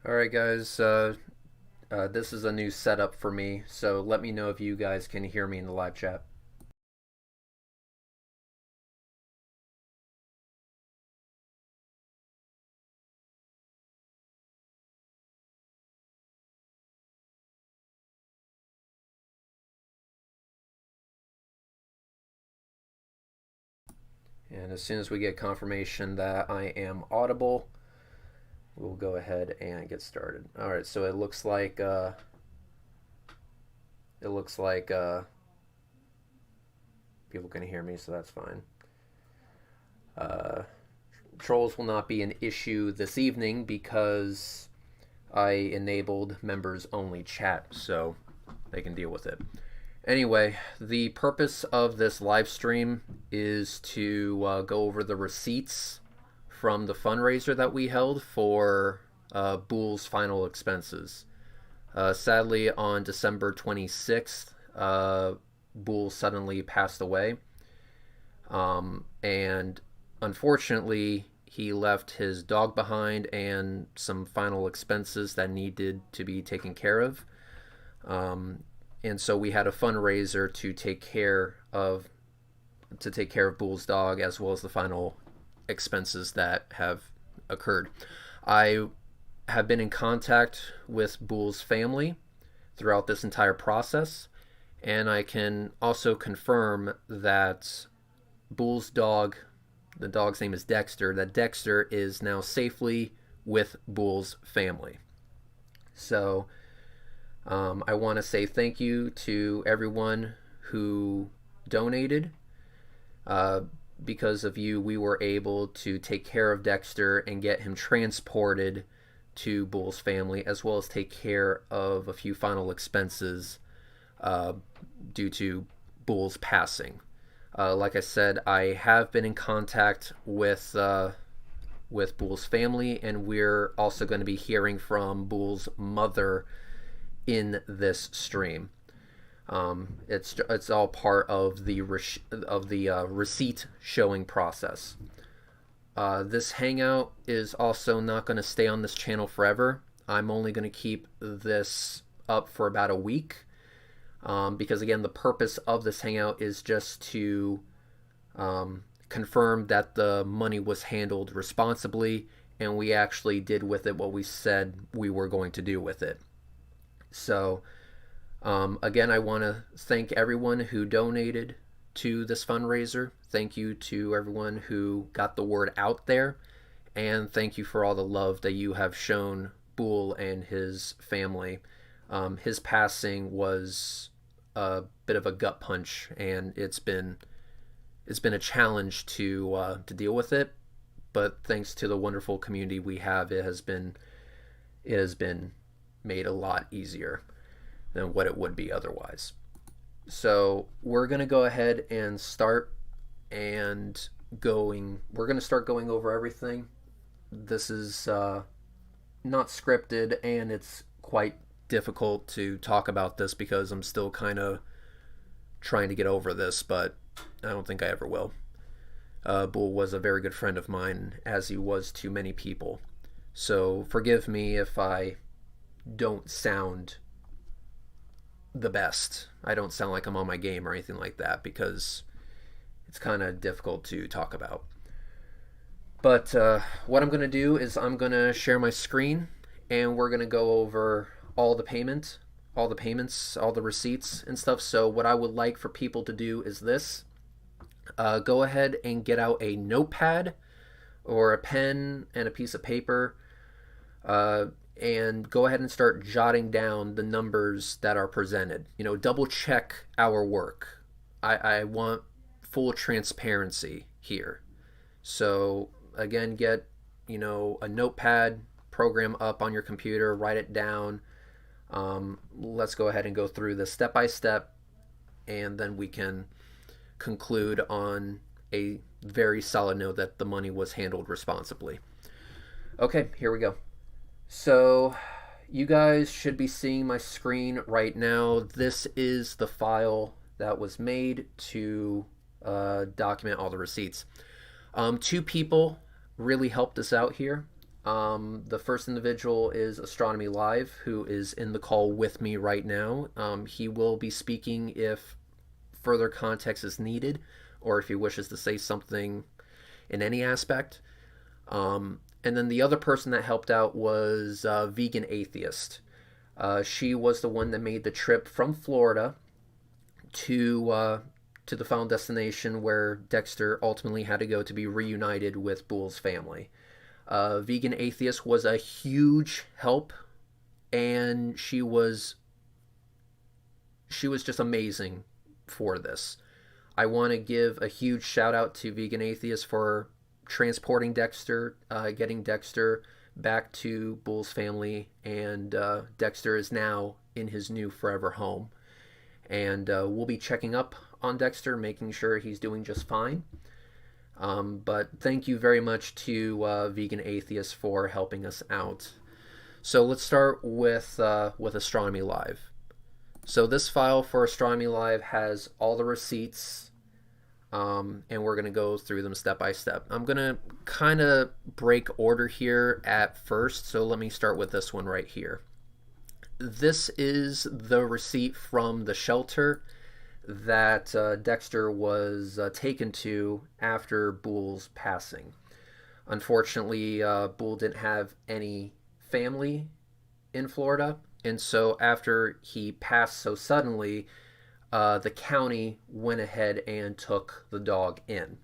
Alright guys, this is a new setup for me, so let me know if you guys can hear me in the live chat. And as soon as we get confirmation that I am audible, we'll go ahead and get started. Alright, so it looks like people can hear me, so that's fine. Uh, Trolls will not be an issue this evening because I enabled members only chat, so they can deal with it. Anyway, the purpose of this live stream is to go over the receipts from the fundraiser that we held for Bool's final expenses. Sadly, on December 26th, Bool suddenly passed away. And unfortunately, he left his dog behind and some final expenses that needed to be taken care of. And so we had a fundraiser to take care of Bool's dog as well as the final expenses that have occurred. I have been in contact with Bool's family throughout this entire process, and I can also confirm that Bool's dog, the dog's name is Dexter, that Dexter is now safely with Bool's family. So I want to say thank you to everyone who donated. Because of you, we were able to take care of Dexter and get him transported to Bool's family, as well as take care of a few final expenses due to Bool's passing. Like I said, I have been in contact with Bool's family, and we're also going to be hearing from Bool's mother in this stream. It's all part of the receipt showing process. This hangout is also not going to stay on this channel forever. I'm only going to keep this up for about a week because again, the purpose of this hangout is just to confirm that the money was handled responsibly and we actually did with it what we said we were going to do with it. So again, I want to thank everyone who donated to this fundraiser. Thank you to everyone who got the word out there. And thank you for all the love that you have shown Bool and his family. His passing was a bit of a gut punch, and it's been a challenge to deal with it. But thanks to the wonderful community we have, it has been made a lot easier than what it would be otherwise. So we're gonna go ahead and start we're gonna start going over everything. This is not scripted, and it's quite difficult to talk about this because I'm still kind of trying to get over this, but I don't think I ever will. Bool was a very good friend of mine, as he was to many people. So forgive me if I don't sound the best. I don't sound like I'm on my game or anything like that because it's kind of difficult to talk about. But what I'm going to do is I'm going to share my screen and we're going to go over all the payments, all the receipts and stuff. So what I would like for people to do is this. Go ahead and get out a notepad or a pen and a piece of paper and go ahead and start jotting down the numbers that are presented. You know, double check our work. I want full transparency here. So again, get, you know, a notepad, program up on your computer, write it down. Let's go ahead and go through this step by step, and then we can conclude on a very solid note that the money was handled responsibly. Okay, here we go. So you guys should be seeing my screen right now. This is the file that was made to document all the receipts. Two people really helped us out here. The first individual is Astronomy Live, who is in the call with me right now. He will be speaking if further context is needed, or if he wishes to say something in any aspect. And then the other person that helped out was Vegan Atheist. She was the one that made the trip from Florida to the final destination where Dexter ultimately had to go to be reunited with Bool's family. Vegan Atheist was a huge help, and she was just amazing for this. I want to give a huge shout out to Vegan Atheist for transporting Dexter, getting Dexter back to Bool's family, and Dexter is now in his new forever home. And we'll be checking up on Dexter, making sure he's doing just fine. But thank you very much to Vegan Atheist for helping us out. So let's start with Astronomy Live. So this file for Astronomy Live has all the receipts, and we're going to go through them step by step. I'm going to kind of break order here at first, so let me start with this one right here. This is the receipt from the shelter that Dexter was taken to after Bool's passing. Unfortunately, Bool didn't have any family in Florida, and so after he passed so suddenly, the county went ahead and took the dog in.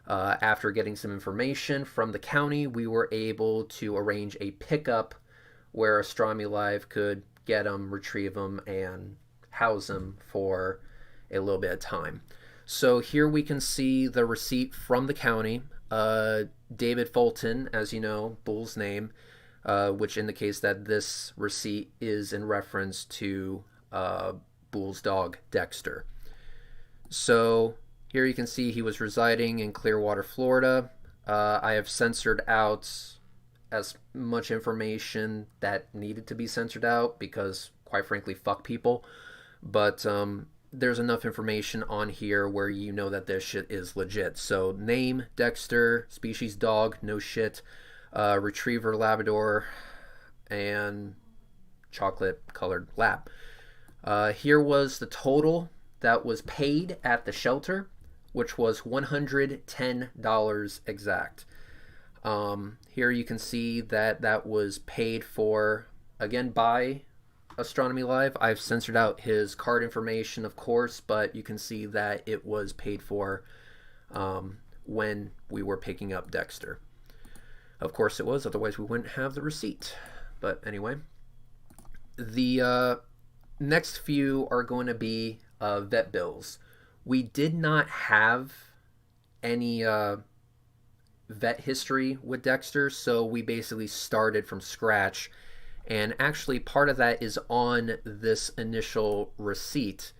After getting some information from the county, we were able to arrange a pickup where Astronomy Live could get him, retrieve him, and house him for a little bit of time. So here we can see the receipt from the county. David Fulton, as you know, Bool's name, which indicates that this receipt is in reference to Bool's dog, Dexter. So here you can see he was residing in Clearwater, Florida. I have censored out as much information that needed to be censored out because, quite frankly, fuck people. But there's enough information on here where you know that this shit is legit. So name, Dexter, species dog, no shit, retriever, Labrador, and chocolate colored lab. Here was the total that was paid at the shelter, which was $110 exact. Here you can see that that was paid for, again, by Astronomy Live. I've censored out his card information, of course, but you can see that it was paid for when we were picking up Dexter. Of course it was, otherwise we wouldn't have the receipt. But anyway, the next few are going to be vet bills. We did not have any vet history with Dexter, so we basically started from scratch. And actually part of that is on this initial receipt,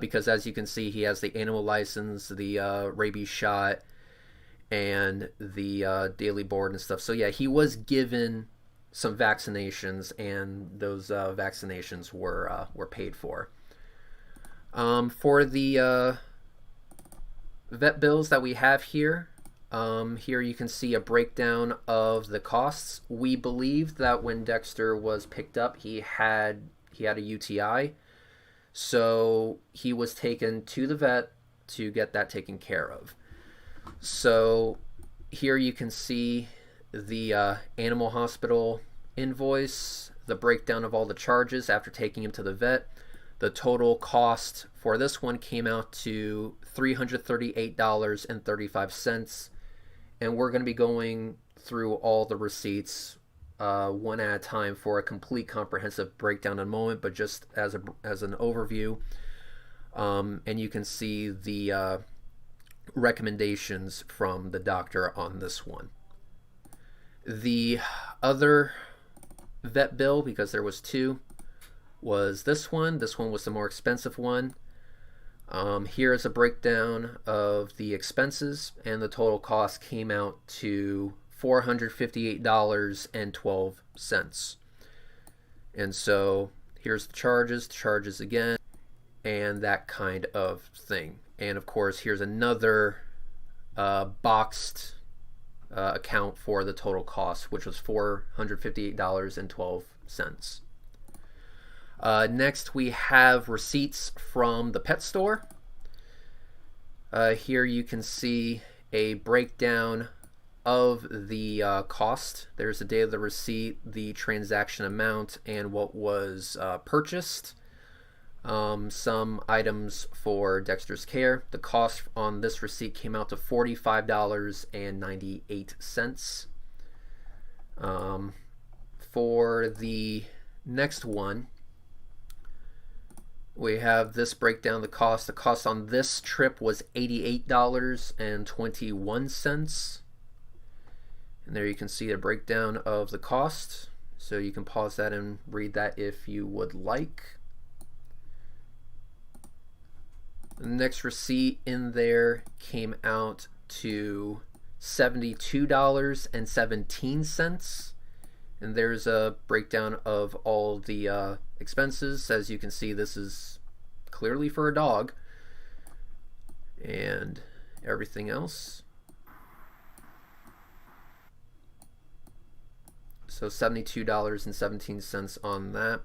because as you can see, he has the animal license, the rabies shot, and the daily board and stuff. So yeah, he was given some vaccinations, and those vaccinations were paid for. For the vet bills that we have here, here you can see a breakdown of the costs. We believe that when Dexter was picked up, he had a UTI, so he was taken to the vet to get that taken care of. So here you can see the animal hospital invoice, the breakdown of all the charges after taking him to the vet. The total cost for this one came out to $338.35, and we're going to be going through all the receipts one at a time for a complete comprehensive breakdown in a moment, but just as an overview. And you can see the recommendations from the doctor on this one. The other vet bill, because there was two, was this one. This one was the more expensive one. Here is a breakdown of the expenses, and the total cost came out to $458.12. And so here's the charges again, and that kind of thing. And of course, here's another boxed account for the total cost, which was $458.12. Next, we have receipts from the pet store. Here you can see a breakdown of the cost. There's the date of the receipt, the transaction amount, and what was purchased. Some items for Dexter's care. The cost on this receipt came out to $45.98. For the next one, we have this breakdown. The cost on this trip was $88.21. And there you can see a breakdown of the cost. So you can pause that and read that if you would like. The next receipt in there came out to $72.17. And there's a breakdown of all the expenses. As you can see, this is clearly for a dog. And everything else. So $72.17 on that.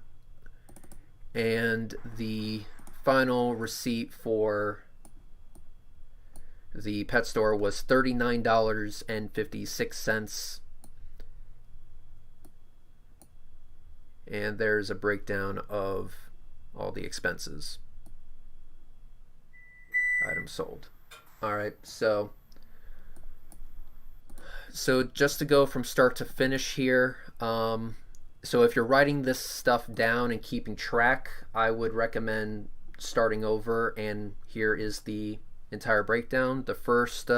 And the final receipt for the pet store was $39.56. And there's a breakdown of all the expenses. Items sold. All right, so just to go from start to finish here, so if you're writing this stuff down and keeping track, I would recommend starting over, and here is the entire breakdown. The first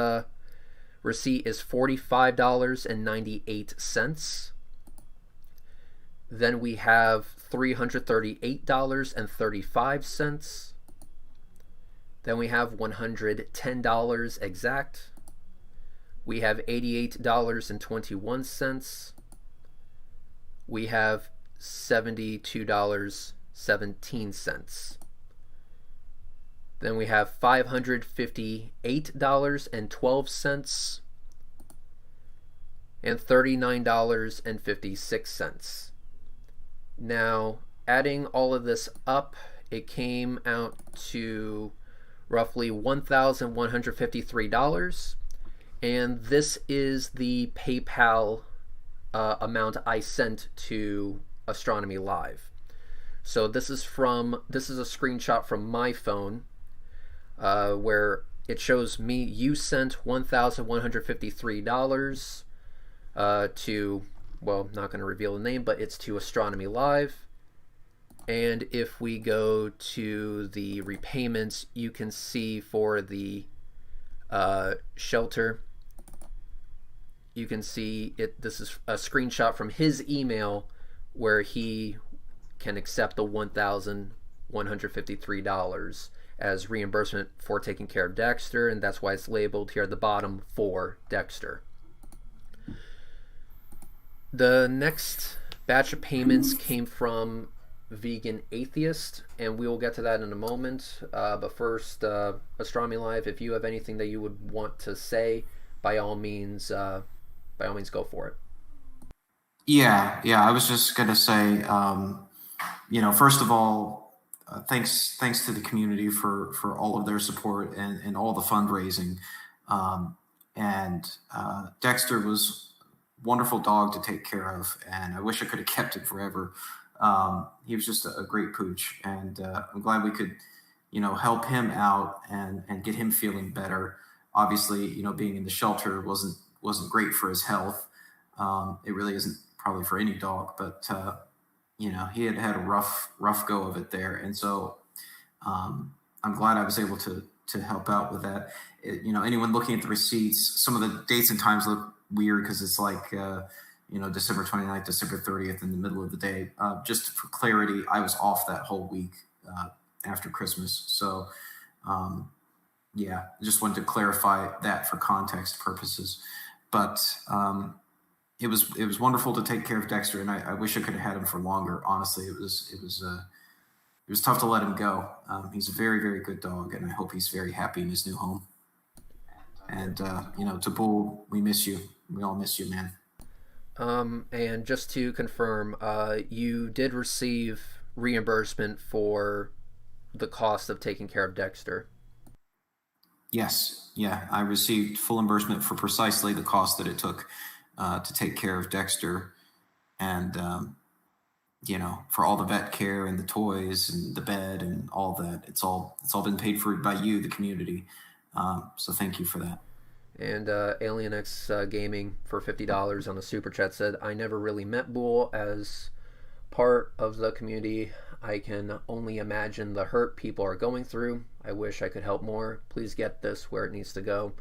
receipt is $45.98. Then we have $338.35. Then we have $110 exact. We have $88.21. We have $72.17. Then we have $558.12 and $39.56. Now, adding all of this up, it came out to roughly $1,153. And this is the PayPal amount I sent to Astronomy Live. So this is a screenshot from my phone where it shows me you sent $1,153 to, well, not going to reveal the name, but it's to Astronomy Live. And if we go to the repayments, you can see for the shelter, you can see it. This is a screenshot from his email where he can accept the $1,153 as reimbursement for taking care of Dexter, and that's why it's labeled here at the bottom for Dexter. The next batch of payments came from Vegan Atheist, and we will get to that in a moment. But first, Astronomy Live, if you have anything that you would want to say, by all means go for it. Yeah. I was just gonna say, first of all, thanks to the community for all of their support and all the fundraising. Dexter was a wonderful dog to take care of, and I wish I could have kept it forever. He was just a great pooch, and I'm glad we could, help him out and get him feeling better. Obviously, being in the shelter wasn't great for his health. It really isn't probably for any dog, but he had a rough go of it there, and so I'm glad I was able to help out with that. Anyone looking at the receipts, some of the dates and times look weird because it's like December 29th, December 30th in the middle of the day. Just for clarity, I was off that whole week after Christmas. So, just wanted to clarify that for context purposes. But it was wonderful to take care of Dexter, and I wish I could have had him for longer. Honestly, it was tough to let him go. He's a very, very good dog, and I hope he's very happy in his new home. And to Bool, we miss you. We all miss you, man. And just to confirm, you did receive reimbursement for the cost of taking care of Dexter. Yes, yeah, I received full reimbursement for precisely the cost that it took to take care of Dexter, and for all the vet care and the toys and the bed and all that. It's all been paid for by you, the community. So thank you for that. And AlienX Gaming for $50 on the super chat said, "I never really met Bool as part of the community. I can only imagine the hurt people are going through. I wish I could help more. Please get this where it needs to go.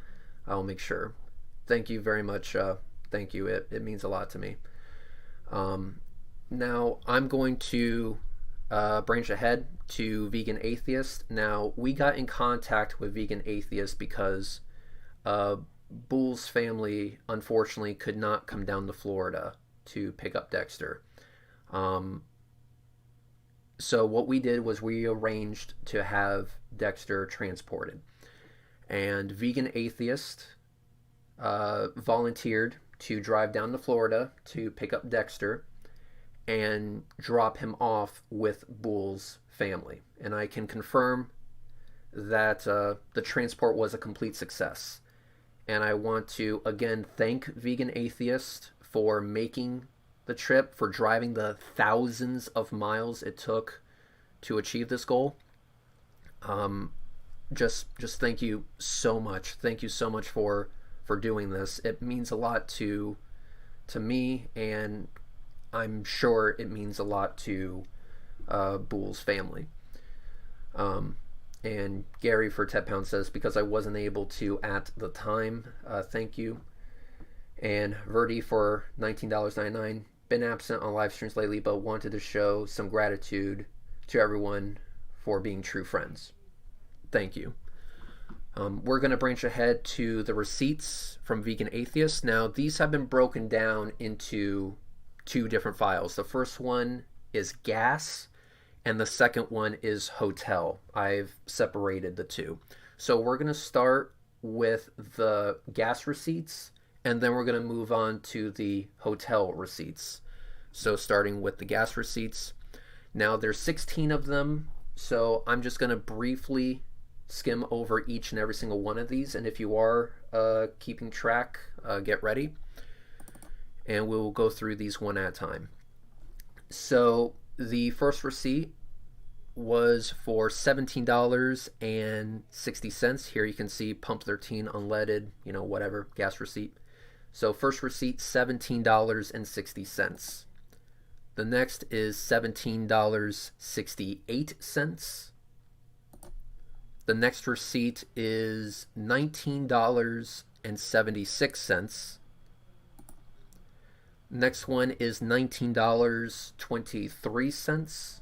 I'll make sure." Thank you very much. Thank you. It means a lot to me. Now I'm going to branch ahead to Vegan Atheist. Now, we got in contact with Vegan Atheist because Bool's family unfortunately could not come down to Florida to pick up Dexter. Um, so what we did was we arranged to have Dexter transported, and Vegan Atheist volunteered to drive down to Florida to pick up Dexter and drop him off with Bool's family. And I can confirm that the transport was a complete success. And I want to again thank Vegan Atheist for making the trip, for driving the thousands of miles it took to achieve this goal. Um, just thank you so much. Thank you so much for doing this. It means a lot to me, and I'm sure it means a lot to Bool's family. And Gary for 10 pounds says, "Because I wasn't able to at the time, thank you." And Verdi for $19.99, "Been absent on live streams lately, but wanted to show some gratitude to everyone for being true friends. Thank you." We're going to branch ahead to the receipts from Vegan Atheist. Now, these have been broken down into two different files. The first one is gas, and the second one is hotel. I've separated the two. So we're going to start with the gas receipts, and then we're going to move on to the hotel receipts. So starting with the gas receipts. Now there's 16 of them, so I'm just going to briefly skim over each and every single one of these, and if you are keeping track, get ready, and we'll go through these one at a time. So the first receipt was for $17.60. Here you can see pump 13 unleaded, whatever, gas receipt. So first receipt, $17.60. The next is $17.68. The next receipt is $19.76. Next one is $19.23.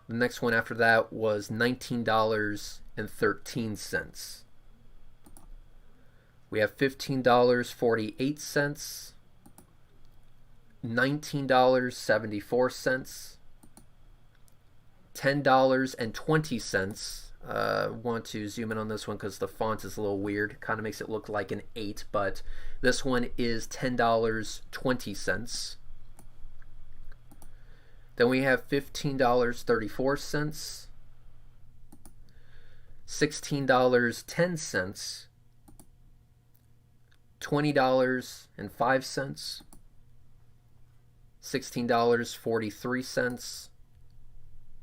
The next one after that was $19.13. We have $15.48, $19.74, $10.20. Want to zoom in on this one because the font is a little weird. Kind of makes it look like an 8, but this one is $10.20. Then we have $15.34, $16.10, $20.05, $16.43,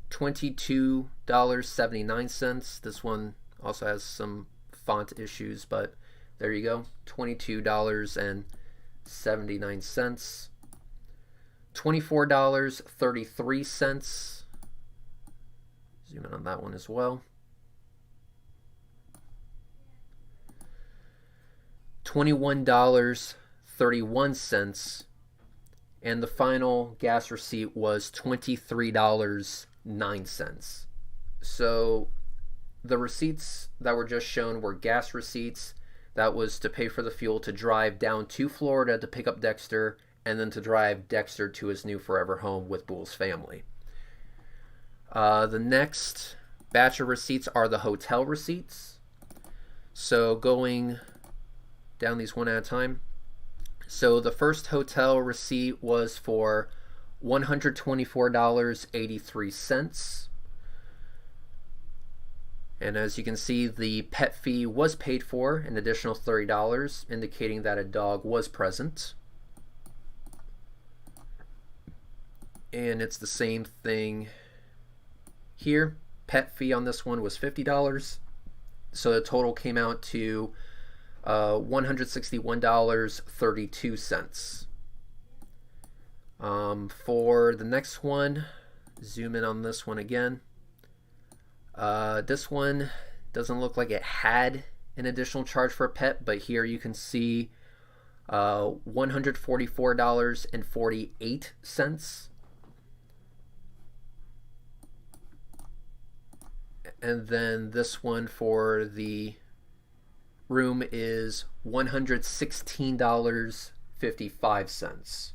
$22.79. This one also has some font issues, but there you go. $22.79. $24.33. Zoom in on that one as well. $21.31. And the final gas receipt was $23.09. So the receipts that were just shown were gas receipts. That was to pay for the fuel to drive down to Florida to pick up Dexter, and then to drive Dexter to his new forever home with Bool's family. The next batch of receipts are the hotel receipts. So going down these one at a time. So the first hotel receipt was for $124.83. And as you can see, the pet fee was paid for, an additional $30, indicating that a dog was present. And it's the same thing here. Pet fee on this one was $50. So the total came out to $161.32. For the next one, zoom in on this one again. This one doesn't look like it had an additional charge for a pet, but here you can see $144.48. And then this one for the room is $116.55.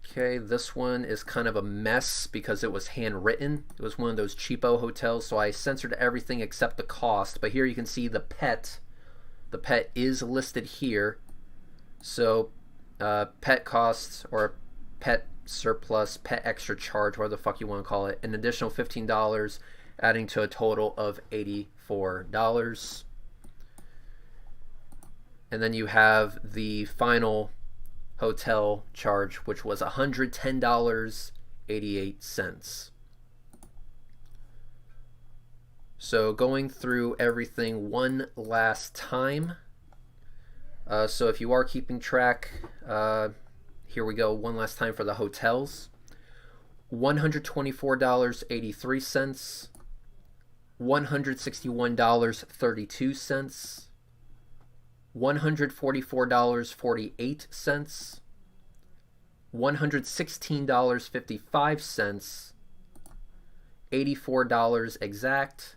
Okay, this one is kind of a mess because it was handwritten. It was one of those cheapo hotels, so I censored everything except the cost. But here you can see the pet. The pet is listed here. So pet costs, or pet surplus, pet extra charge, whatever the fuck you want to call it, an additional $15, adding to a total of $84. And then you have the final hotel charge, which was $110.88. So going through everything one last time. So if you are keeping track, here we go one last time for the hotels. $124.83, $161.32, $144.48, $116.55, $84 exact,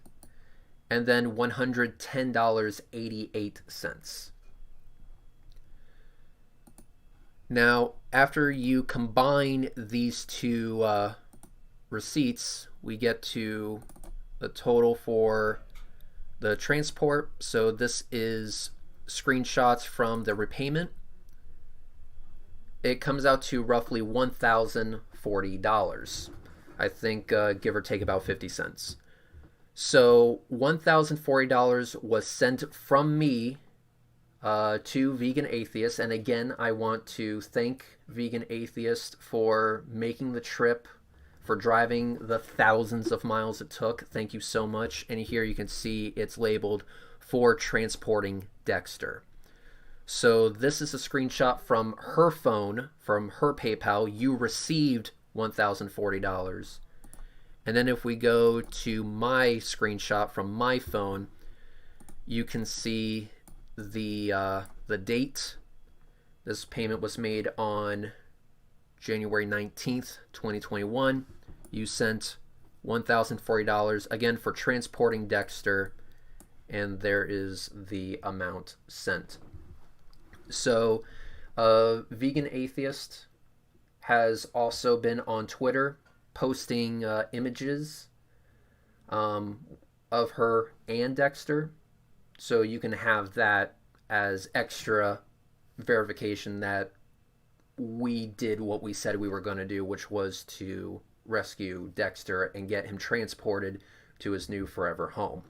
and then $110.88. Now, after you combine these two receipts, we get to the total for the transport. So this is screenshots from the repayment. It comes out to roughly $1,040. I think give or take about 50 cents. So $1,040 was sent from me to Vegan Atheist. And again, I want to thank Vegan Atheist for making the trip, for driving the thousands of miles it took. Thank you so much. And here you can see it's labeled for transporting Dexter. So this is a screenshot from her phone, from her PayPal. You received $1,040. And then if we go to my screenshot from my phone, you can see the date. This payment was made on January 19th, 2021. You sent $1,040 again for transporting Dexter, and there is the amount sent. So Vegan Atheist has also been on Twitter posting images of her and Dexter, so you can have that as extra verification that we did what we said we were going to do, which was to rescue Dexter and get him transported to his new forever home.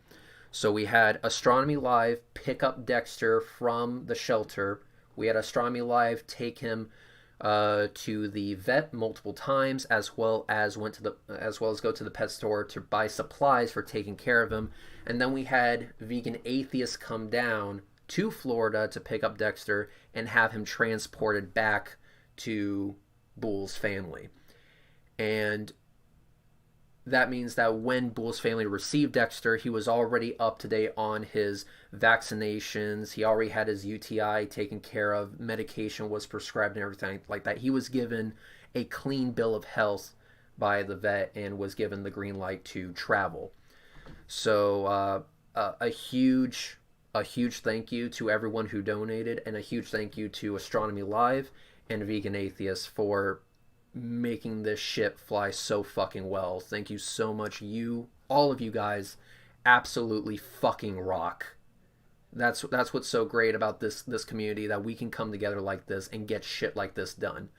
So we had Astronomy Live pick up Dexter from the shelter. We had Astronomy Live take him to the vet multiple times, as well as go to the pet store to buy supplies for taking care of him. And then we had Vegan Atheist come down to Florida to pick up Dexter and have him transported back to Bool's family. And that means that when Bool's family received Dexter, he was already up to date on his vaccinations. He already had his UTI taken care of. Medication was prescribed and everything like that. He was given a clean bill of health by the vet and was given the green light to travel. So a huge thank you to everyone who donated, and a huge thank you to Astronomy Live and Vegan Atheist for making this ship fly so fucking well. Thank you so much, all of you guys absolutely fucking rock. That's what's so great about this community, that we can come together like this and get shit like this done.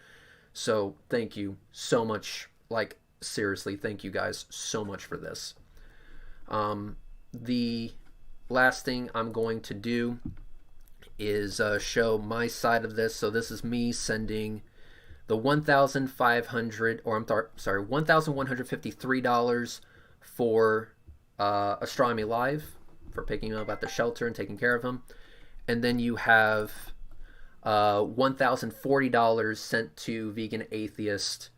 So thank you so much. Like, seriously, thank you guys so much for this. The last thing I'm going to do is show my side of this. So this is me sending the 1,500, or I'm sorry, $1,153 for Astronomy Live, for picking him up at the shelter and taking care of him. And then you have $1,040 sent to Vegan Atheist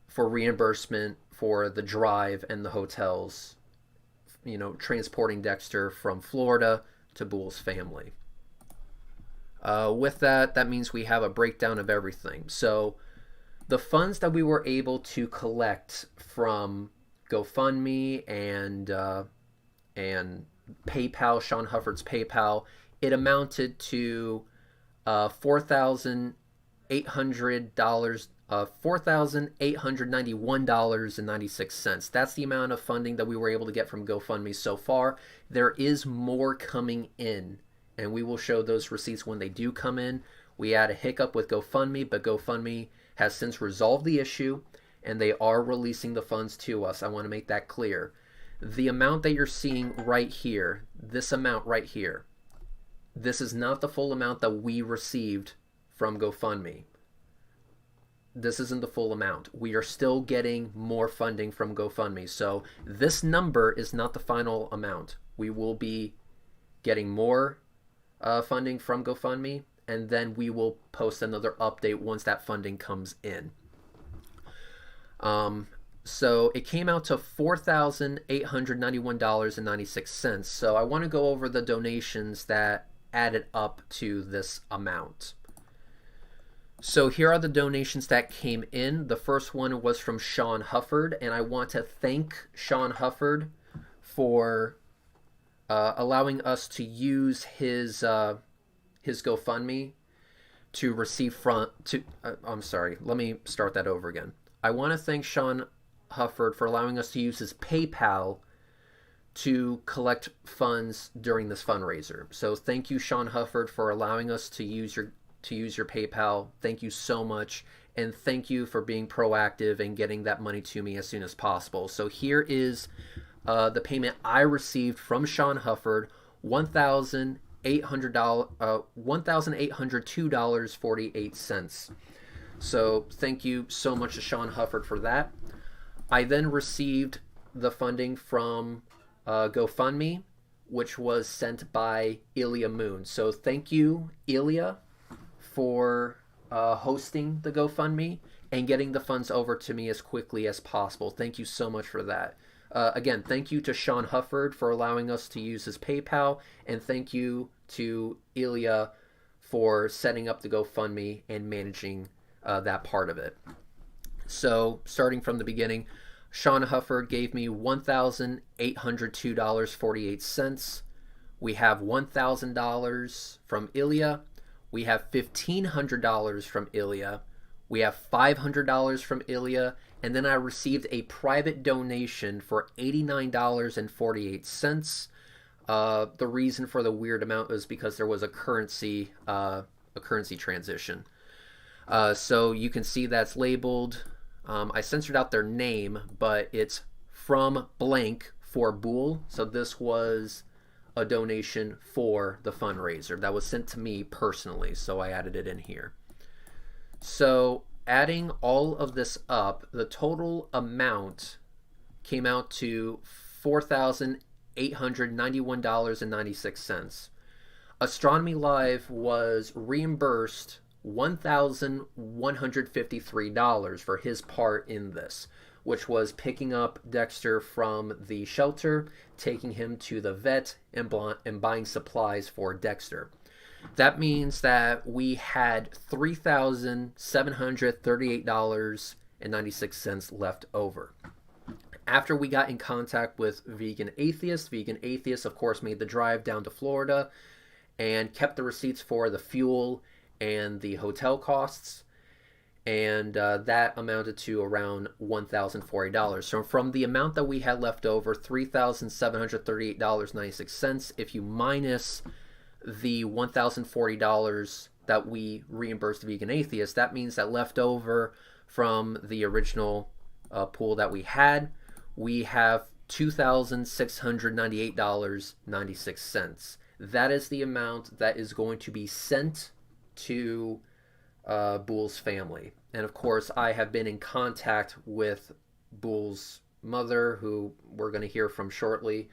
for reimbursement for the drive and the hotels, transporting Dexter from Florida to Bool's family. With that means we have a breakdown of everything. So the funds that we were able to collect from GoFundMe and PayPal, Sean Hufford's PayPal, it amounted to $4,891.96. That's the amount of funding that we were able to get from GoFundMe so far. There is more coming in, and we will show those receipts when they do come in. We had a hiccup with GoFundMe, but GoFundMe has since resolved the issue, and they are releasing the funds to us. I want to make that clear. The amount that you're seeing right here, this amount right here, this is not the full amount that we received from GoFundMe. This isn't the full amount. We are still getting more funding from GoFundMe. So this number is not the final amount. We will be getting more funding from GoFundMe, and then we will post another update once that funding comes in. So it came out to $4,891.96. So I want to go over the donations that added up to this amount. So here are the donations that came in. The first one was from Sean Hufford, and I want to thank Sean Hufford for allowing us to use his GoFundMe to receive I'm sorry, let me start that over again. I want to thank Sean Hufford for allowing us to use his PayPal to collect funds during this fundraiser. So thank you, Sean Hufford, for allowing us to use your PayPal. Thank you so much, and thank you for being proactive and getting that money to me as soon as possible. So here is the payment I received from Sean Hufford, $1,802.48. So thank you so much to Sean Hufford for that. I then received the funding from GoFundMe, which was sent by Ilya Moon. So thank you, Ilya, for hosting the GoFundMe and getting the funds over to me as quickly as possible. Thank you so much for that. Again, thank you to Sean Hufford for allowing us to use his PayPal, and thank you to Ilya for setting up the GoFundMe and managing that part of it. So starting from the beginning, Sean Hufford gave me $1,802.48. We have $1,000 from Ilya. We have $1,500 from Ilya. We have $500 from Ilya. And then I received a private donation for $89.48. The reason for the weird amount is because there was a currency transition. So you can see that's labeled. I censored out their name, but it's from blank for Bool. So this was a donation for the fundraiser that was sent to me personally, so I added it in here. So adding all of this up, the total amount came out to $4,891.96. Astronomy Live was reimbursed $1,153 for his part in this, which was picking up Dexter from the shelter, taking him to the vet, and buying supplies for Dexter. That means that we had $3,738.96 left over. After we got in contact with Vegan Atheist, of course, made the drive down to Florida and kept the receipts for the fuel and the hotel costs. and that amounted to around $1,040. So from the amount that we had left over, $3,738.96, if you minus the $1,040 that we reimbursed Vegan Atheist, that means that left over from the original pool that we have $2,698.96. That is the amount that is going to be sent to Bool's family. And of course, I have been in contact with Bool's mother, who we're going to hear from shortly.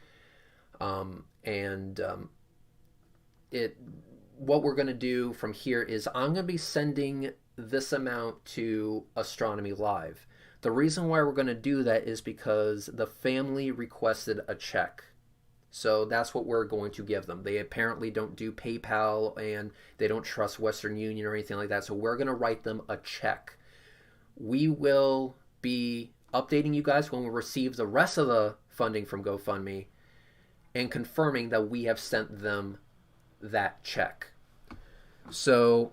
And it what we're going to do from here is I'm going to be sending this amount to Astronomy Live. The reason why we're going to do that is because the family requested a check. So that's what we're going to give them. They apparently don't do PayPal and they don't trust Western Union or anything like that. So we're going to write them a check. We will be updating you guys when we receive the rest of the funding from GoFundMe and confirming that we have sent them that check. So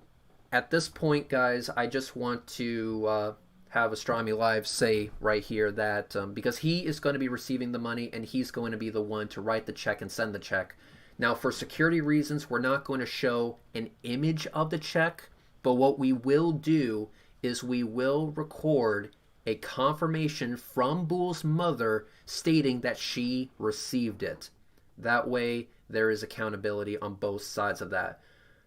at this point, guys, I just want to have Astronomy Live say right here that because he is going to be receiving the money and he's going to be the one to write the check and send the check. Now, for security reasons, we're not going to show an image of the check, but what we will do is we will record a confirmation from Bool's mother stating that she received it. That way, there is accountability on both sides of that,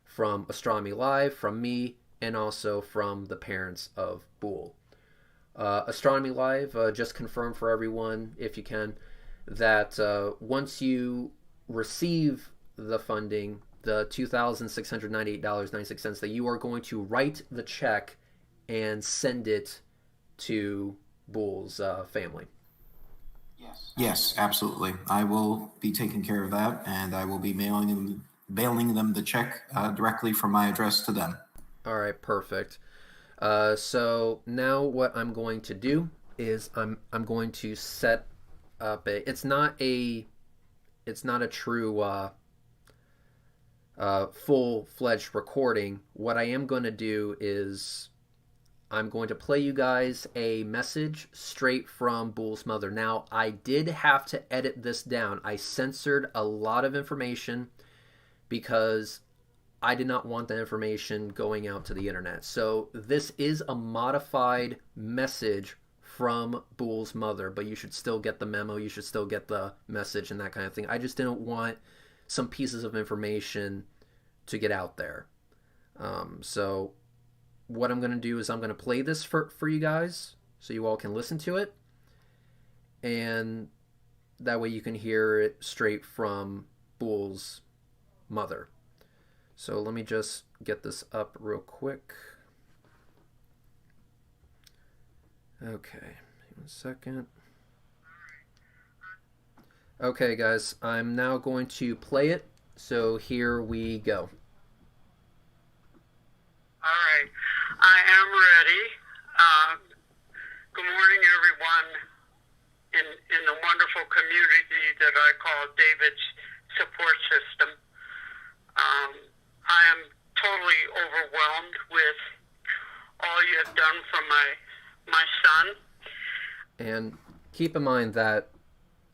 from Astronomy Live, from me, and also from the parents of Bool. Astronomy Live, just confirm for everyone, if you can, that once you receive the funding, the $2,698.96, that you are going to write the check and send it to Bool's family. Yes, absolutely. I will be taking care of that, and I will be mailing them the check directly from my address to them. All right, perfect. So now what I'm going to do is I'm going to set up it's not a true full-fledged recording. What I am going to do is I'm going to play you guys a message straight from Bool's mother. Now, I did have to edit this down. I censored a lot of information because I did not want that information going out to the internet. So this is a modified message from Bool's mother, but you should still get the memo. You should still get the message and that kind of thing. I just didn't want some pieces of information to get out there. So what I'm going to do is I'm going to play this for you guys so you all can listen to it. And that way you can hear it straight from Bool's mother. So let me just get this up real quick. Okay, 1 second. Okay, guys, I'm now going to play it. So here we go. All right, I am ready. Good morning, everyone in the wonderful community that I call David's support system. I am totally overwhelmed with all you have done for my son. And keep in mind that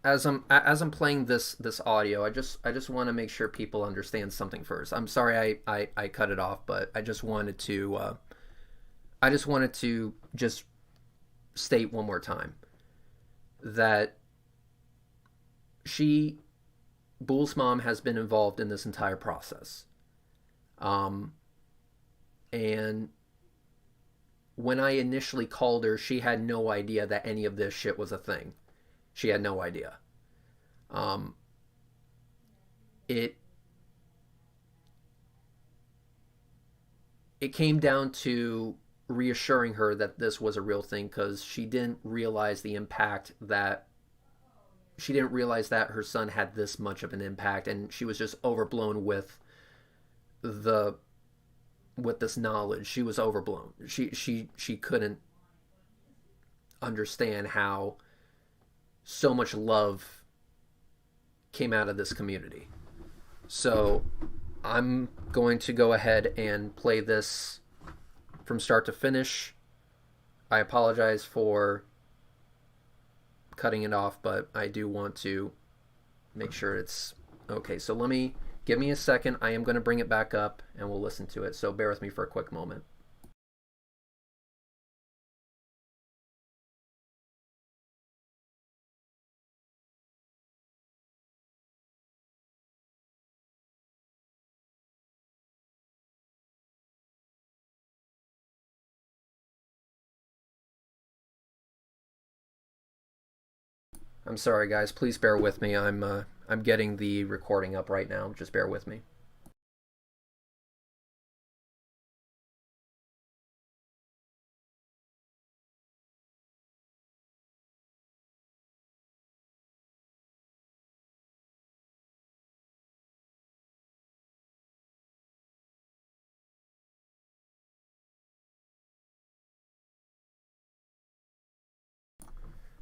as I'm playing this audio, I just want to make sure people understand something first. I'm sorry I cut it off, but I just wanted to just state one more time that Bool's mom has been involved in this entire process. And when I initially called her, she had no idea that any of this shit was a thing. She had no idea. It came down to reassuring her that this was a real thing, because she didn't realize the impact that her son had this much of an impact, and she was just overblown with this knowledge. She was overblown. She couldn't understand how so much love came out of this community. So I'm going to go ahead and play this from start to finish, I apologize for cutting it off, but I do want to make sure it's okay. So give me a second. I am going to bring it back up and we'll listen to it. So bear with me for a quick moment. I'm sorry, guys. Please bear with me. I'm getting the recording up right now. Just bear with me.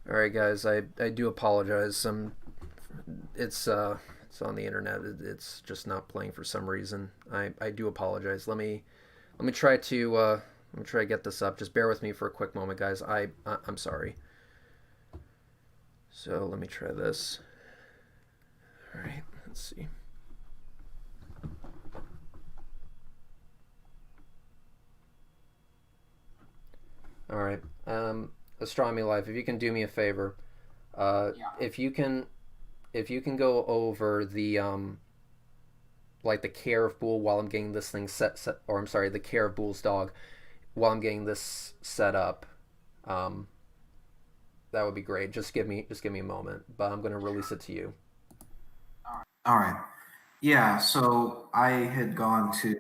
All right, guys. I do apologize. It's on the internet. It's just not playing for some reason. I do apologize. Let me try to let me try to get this up. Just bear with me for a quick moment, guys. I'm sorry. So let me try this. All right, let's see. All right, Astronomy Life. If you can do me a favor, if you can go over the like the care of Bool while I'm getting this thing set, or I'm sorry, the care of Bool's dog while I'm getting this set up. Um, that would be great. Just give me a moment, but I'm going to release it to you. All right. Yeah. So I had gone to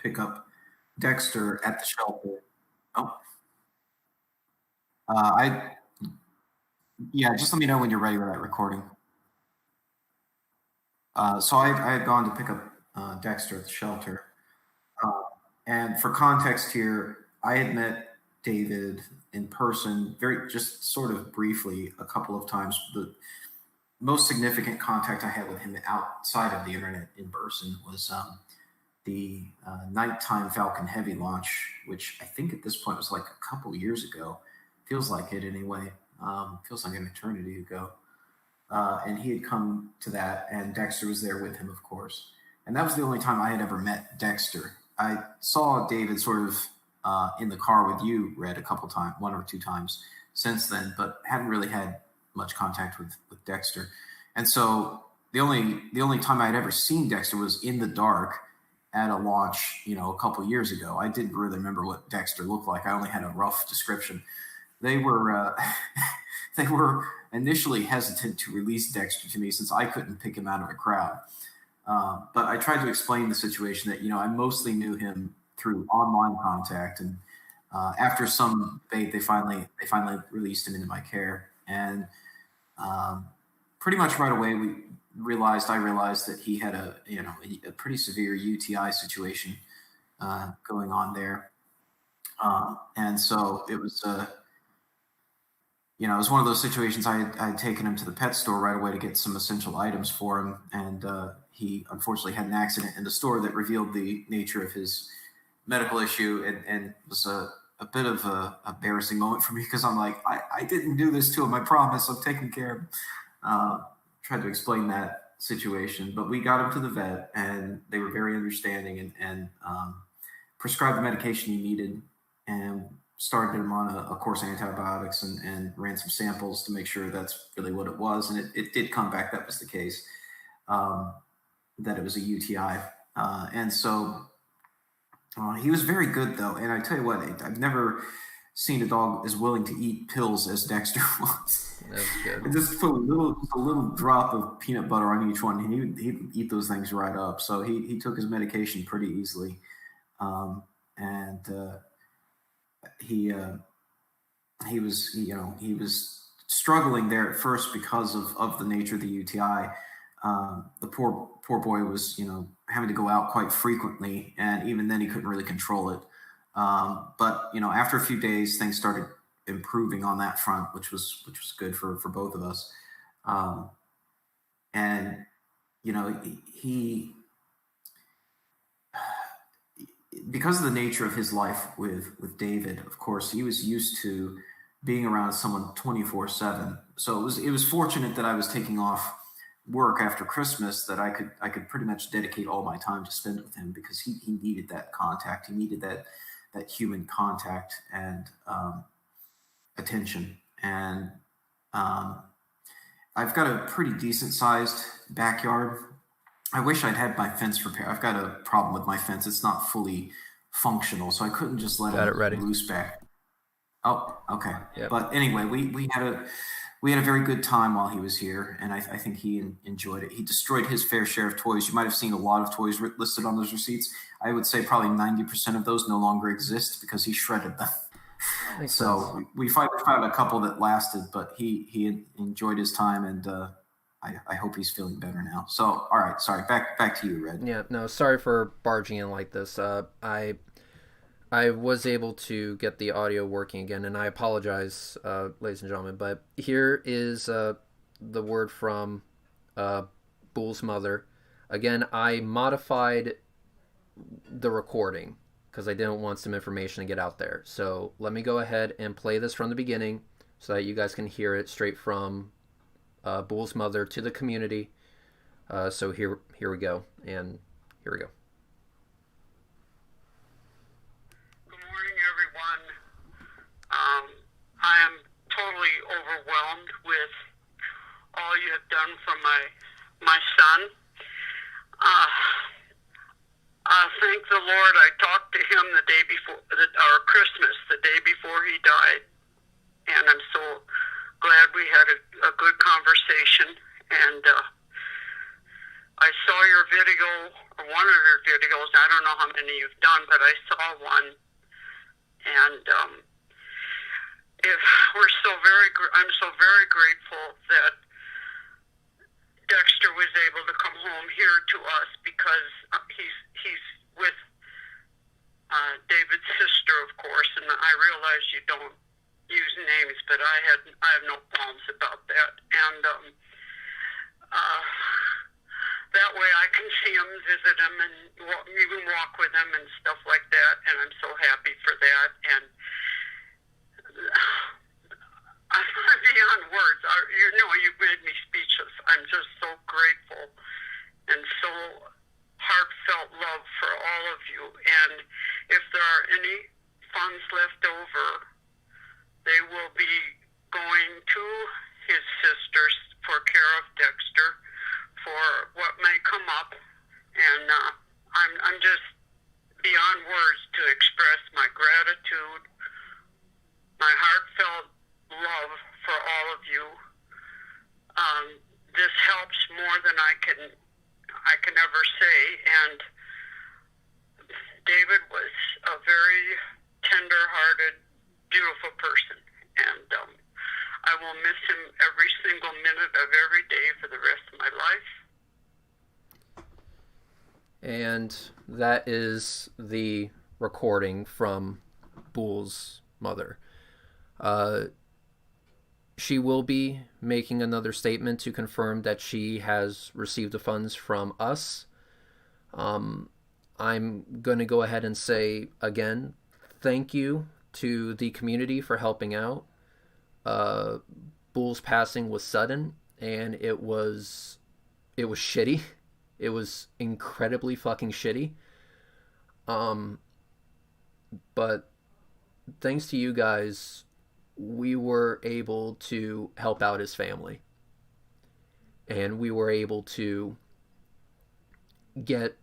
pick up Dexter at the shelter. Oh, I yeah. Just let me know when you're ready with that recording. So I had gone to pick up Dexter at the shelter. Uh, and for context here, I had met David in person, very just sort of briefly, a couple of times. The most significant contact I had with him outside of the internet in person was the nighttime Falcon Heavy launch, which I think at this point was like a couple years ago. Feels like it anyway. Feels like an eternity ago. And he had come to that, and Dexter was there with him, of course. And that was the only time I had ever met Dexter. I saw David sort of in the car with you, Red, a couple times, one or two times since then, but hadn't really had much contact with Dexter. And so the only time I had ever seen Dexter was in the dark at a launch, a couple years ago. I didn't really remember what Dexter looked like. I only had a rough description. They were they were initially hesitant to release Dexter to me since I couldn't pick him out of a crowd. But I tried to explain the situation that I mostly knew him through online contact, and after some debate, they finally released him into my care, and um, pretty much right away I realized that he had a pretty severe UTI situation going on there, and so it was one of those situations. I had taken him to the pet store right away to get some essential items for him, and he unfortunately had an accident in the store that revealed the nature of his medical issue, and was a bit of a embarrassing moment for me because I'm like, I didn't do this to him. I promise. I'm taking care of him. Tried to explain that situation, but we got him to the vet, and they were very understanding and prescribed the medication he needed, and started him on a course of antibiotics and ran some samples to make sure that's really what it was. And it did come back that was the case, um, that it was a UTI. And so he was very good, though. And I tell you what, I've never seen a dog as willing to eat pills as Dexter was. That's good. And just put a little drop of peanut butter on each one, and he'd eat those things right up. So he took his medication pretty easily. And he he was struggling there at first because of the nature of the UTI. The poor boy was having to go out quite frequently, and even then he couldn't really control it. But after a few days, things started improving on that front, which was good for both of us. Um, and he because of the nature of his life with David, of course, he was used to being around someone 24/7. So it was fortunate that I was taking off work after Christmas, that I could pretty much dedicate all my time to spend with him, because he needed that contact. He needed that human contact and attention. And um, I've got a pretty decent sized backyard. I wish I'd had my fence repaired. I've got a problem with my fence. It's not fully functional, so I couldn't just let Got it him ready. loose back. Oh, okay. Yep. But anyway, we had a very good time while he was here, and I think he enjoyed it. He destroyed his fair share of toys. You might have seen a lot of toys listed on those receipts. I would say probably 90% of those no longer exist because he shredded them. Makes So sense. we finally found a couple that lasted, but he enjoyed his time, and I hope he's feeling better now. So, all right, sorry, back to you, Red. Yeah, no, sorry for barging in like this. I was able to get the audio working again, and I apologize, ladies and gentlemen. But here is the word from Bool's mother. Again, I modified the recording because I didn't want some information to get out there. So let me go ahead and play this from the beginning so that you guys can hear it straight from Bool's mother to the community. So here we go, and here we go. Good morning, everyone. I am totally overwhelmed with all you have done for my son. Thank the Lord. I talked to him the day before, or Christmas, the day before he died, and I'm so glad we had a good conversation. And I saw your video, or one of your videos. I don't know how many you've done, but I saw one, and I'm so very grateful that Dexter was able to come home here to us, because he's with David's sister, of course, and I realize you don't use names, but I have no qualms about that, and that way I can see him, visit him, and even walk with him and stuff like that, and I'm so happy for that. And I'm beyond words. You've made me speechless. I'm just so grateful and so heartfelt love for all of you. And if there are any funds left over, they will be going to his sisters for care of Dexter for what may come up. And I'm just beyond words to express my gratitude, my heartfelt love for all of you. This helps more than I can ever say, and David was a very tender-hearted, beautiful person, and I will miss him every single minute of every day for the rest of my life. And that is the recording from Bool's mother. She will be making another statement to confirm that she has received the funds from us. I'm going to go ahead and say again, thank you to the community for helping out. Bool's passing was sudden, and it was shitty. It was incredibly fucking shitty. But thanks to you guys, we were able to help out his family. And we were able to get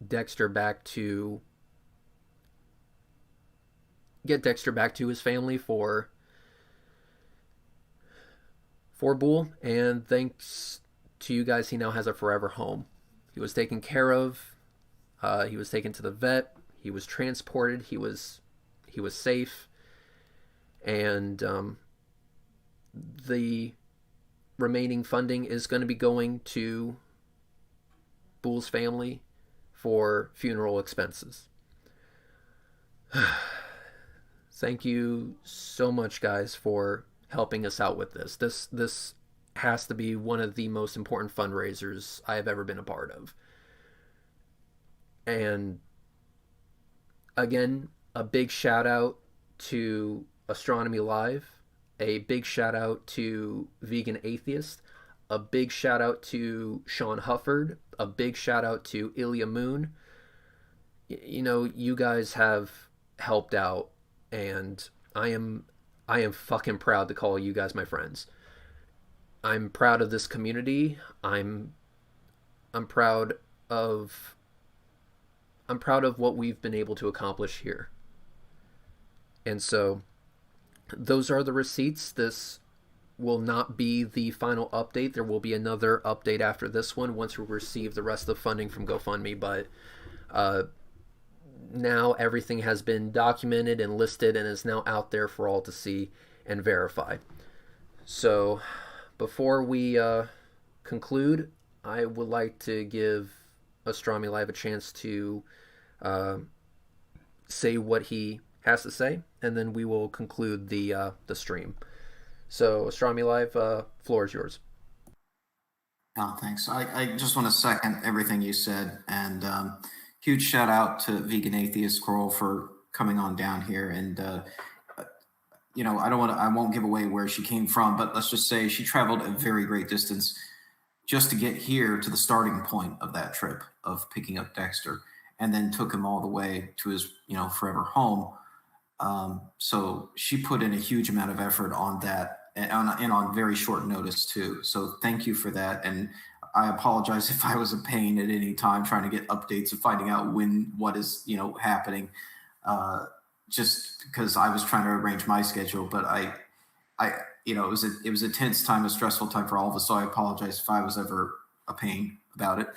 Dexter back to his family for Bool, and thanks to you guys, he now has a forever home. He was taken care of. He was taken to the vet. He was transported. He was safe, and the remaining funding is going to be going to Bool's family for funeral expenses. Thank you so much, guys, for helping us out with this. This has to be one of the most important fundraisers I have ever been a part of. And Again, a big shout out to Astronomy Live, a big shout out to Vegan Atheist, a big shout out to Sean Hufford, a big shout out to Ilya Moon. You know, you guys have helped out, and I am fucking proud to call you guys my friends. I'm proud of this community. I'm proud of I'm proud of what we've been able to accomplish here. And so those are the receipts. This will not be the final update. There will be another update after this one once we receive the rest of the funding from GoFundMe. But uh, now everything has been documented and listed and is now out there for all to see and verify. So before we conclude, I would like to give Astronomy Live a chance to uh, say what he has to say, and then we will conclude the stream. So, Astronomy Live, floor is yours. Oh, thanks. I just want to second everything you said, and huge shout out to Vegan Atheist Coral for coming on down here. And I won't give away where she came from, but let's just say she traveled a very great distance just to get here to the starting point of that trip of picking up Dexter, and then took him all the way to his, forever home. So she put in a huge amount of effort on that, and on very short notice too. So thank you for that. And I apologize if I was a pain at any time trying to get updates and finding out what is, happening. Just because I was trying to arrange my schedule, but it was a tense time, a stressful time for all of us. So I apologize if I was ever a pain about it.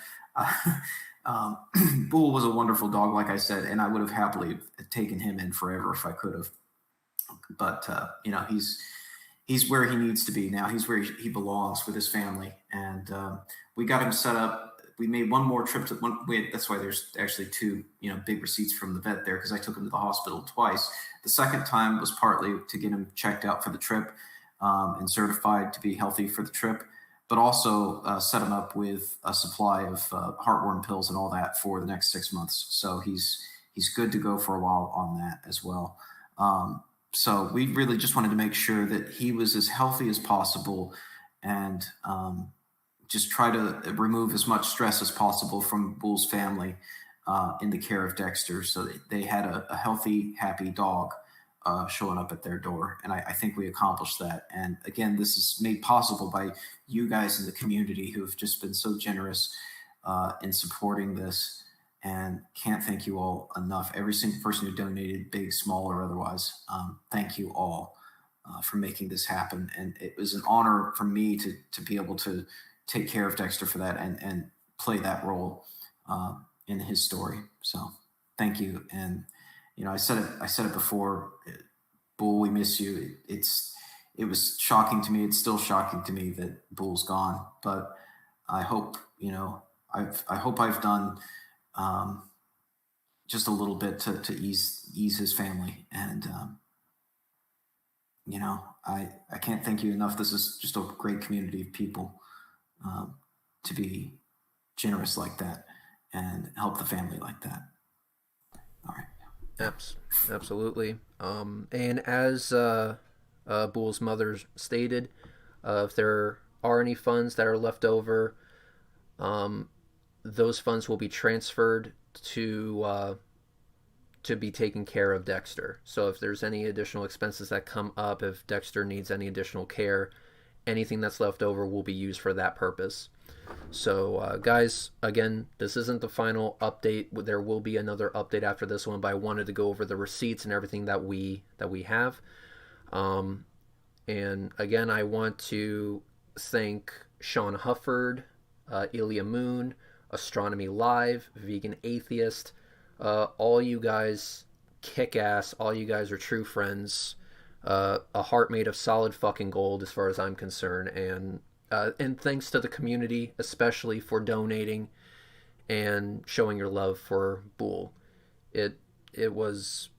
Bool was a wonderful dog, like I said, and I would have happily taken him in forever if I could have. But he's where he needs to be now. He's where he belongs with his family, and we got him set up. We made one more trip to one. That's why there's actually two, big receipts from the vet there, because I took him to the hospital twice. The second time was partly to get him checked out for the trip and certified to be healthy for the trip, but also set him up with a supply of heartworm pills and all that for the next 6 months. So he's good to go for a while on that as well. So we really just wanted to make sure that he was as healthy as possible, and just try to remove as much stress as possible from Bool's family in the care of Dexter, so that they had a healthy, happy dog showing up at their door. And I think we accomplished that. And again, this is made possible by you guys in the community who have just been so generous in supporting this. And can't thank you all enough. Every single person who donated, big, small, or otherwise, thank you all for making this happen. And it was an honor for me to be able to take care of Dexter for that and play that role in his story. So thank you. And I said it before, Bool, we miss you. It was shocking to me. It's still shocking to me that Bool's gone, but I hope, I hope I've done just a little bit to ease his family. And, I can't thank you enough. This is just a great community of people to be generous like that and help the family like that. All right. Absolutely. And as Bool's mother stated, if there are any funds that are left over, those funds will be transferred to be taking care of Dexter. So if there's any additional expenses that come up, if Dexter needs any additional care, anything that's left over will be used for that purpose. So guys, again, this isn't the final update. There will be another update after this one, but I wanted to go over the receipts and everything that we have. And again, I want to thank Sean Hufford, Ilya Moon, Astronomy Live, Vegan Atheist. All you guys kick ass. All you guys are true friends. A heart made of solid fucking gold, as far as I'm concerned. And thanks to the community, especially for donating and showing your love for Bool. It's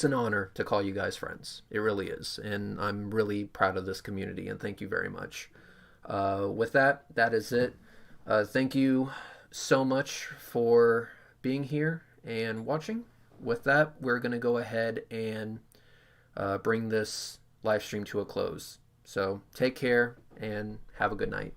an honor to call you guys friends. It really is, and I'm really proud of this community. And thank you very much. With that is it. Thank you so much for being here, and watching. With that, we're going to go ahead and bring this live stream to a close. So take care and have a good night.